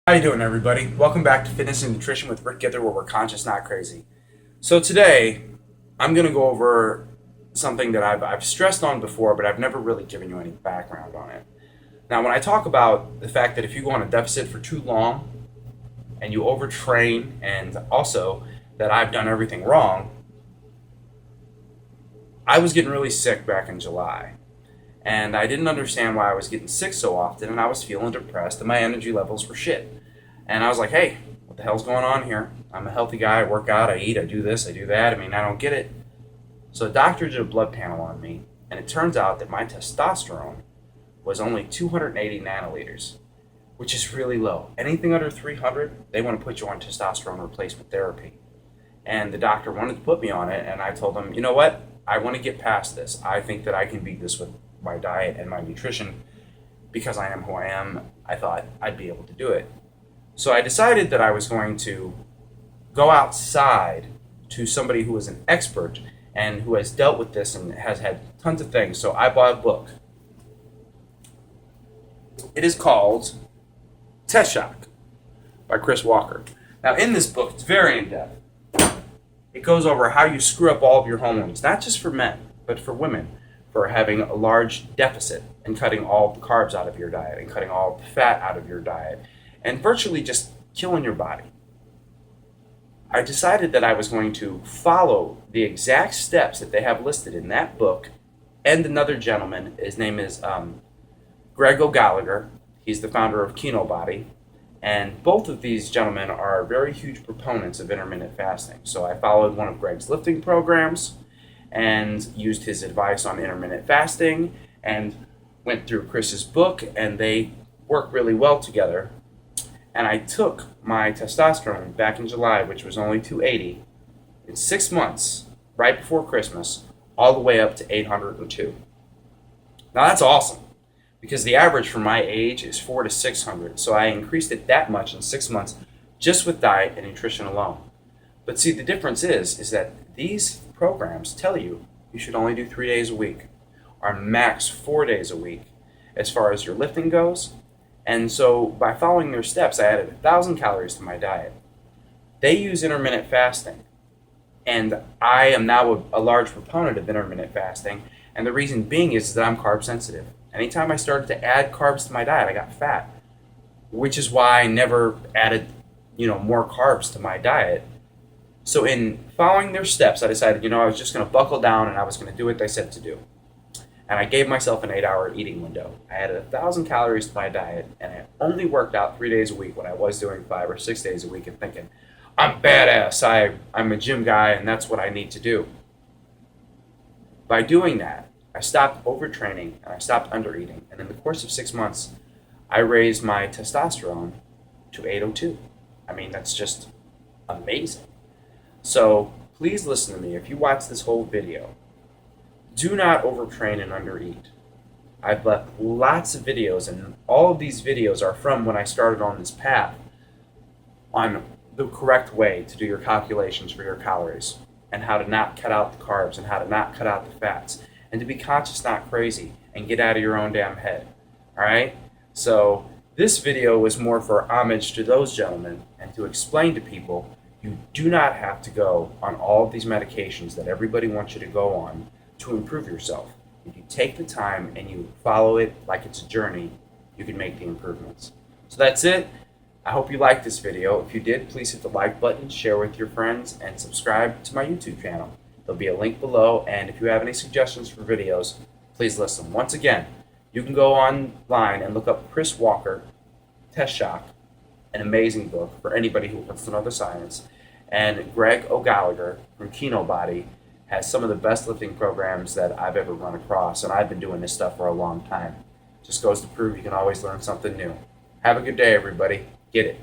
How you doing, everybody? Welcome back to Fitness and Nutrition with Rick Gither, where we're conscious, not crazy. So today, I'm going to go over something that I've stressed on before, but I've never really given you any background on it. Now, when I talk about the fact that if you go on a deficit for too long and you overtrain, and also that I've done everything wrong, I was getting really sick back in July. And I didn't understand why I was getting sick so often, and I was feeling depressed, and my energy levels were shit. And I was like, hey, what the hell's going on here? I'm a healthy guy, I work out, I eat, I do this, I do that. I mean, I don't get it. So the doctor did a blood panel on me, and it turns out that my testosterone was only 280 nanoliters, which is really low. Anything under 300, they want to put you on testosterone replacement therapy. And the doctor wanted to put me on it, and I told him, you know what? I want to get past this. I think that I can beat this with my diet and my nutrition. Because I am who I am, I thought I'd be able to do it. So I decided that I was going to go outside to somebody who is an expert and who has dealt with this and has had tons of things. So I bought a book. It is called Test Shock by Chris Walker. Now in this book, it's very in-depth. It goes over how you screw up all of your hormones, not just for men, but for women, for having a large deficit and cutting all the carbs out of your diet and cutting all the fat out of your diet and virtually just killing your body. I decided that I was going to follow the exact steps that they have listed in that book and another gentleman. His name is Greg O'Gallagher. He's the founder of Kino Body. And both of these gentlemen are very huge proponents of intermittent fasting. So I followed one of Greg's lifting programs and used his advice on intermittent fasting and went through Chris's book, and they work really well together. And I took my testosterone back in July, which was only 280, in 6 months, right before Christmas, all the way up to 802. Now that's awesome, because the average for my age is 400 to 600, so I increased it that much in 6 months just with diet and nutrition alone. But see, the difference is that these programs tell you should only do 3 days a week, or max 4 days a week, as far as your lifting goes. And so by following their steps, I added 1,000 calories to my diet. They use intermittent fasting, and I am now a large proponent of intermittent fasting, and the reason being is that I'm carb sensitive. Anytime I started to add carbs to my diet, I got fat, which is why I never added, more carbs to my diet. So in following their steps, I decided, I was just going to buckle down and I was going to do what they said to do. And I gave myself an 8-hour eating window. I added 1,000 calories to my diet, and I only worked out 3 days a week when I was doing 5 or 6 days a week and thinking, I'm badass, I'm a gym guy, and that's what I need to do. By doing that, I stopped overtraining and I stopped undereating. And in the course of 6 months, I raised my testosterone to 802. I mean, that's just amazing. So please listen to me. If you watch this whole video, do not overtrain and undereat. I've left lots of videos, and all of these videos are from when I started on this path on the correct way to do your calculations for your calories and how to not cut out the carbs and how to not cut out the fats and to be conscious, not crazy, and get out of your own damn head. All right? So this video was more for homage to those gentlemen and to explain to people you do not have to go on all of these medications that everybody wants you to go on to improve yourself. If you take the time and you follow it like it's a journey, you can make the improvements. So that's it. I hope you liked this video. If you did, please hit the like button, share with your friends, and subscribe to my YouTube channel. There'll be a link below, and if you have any suggestions for videos, please list them. Once again, you can go online and look up Chris Walker, Test Shock, an amazing book for anybody who wants to know the science, and Greg O'Gallagher from Kino Body has some of the best lifting programs that I've ever run across, and I've been doing this stuff for a long time. Just goes to prove you can always learn something new. Have a good day, everybody. Get it.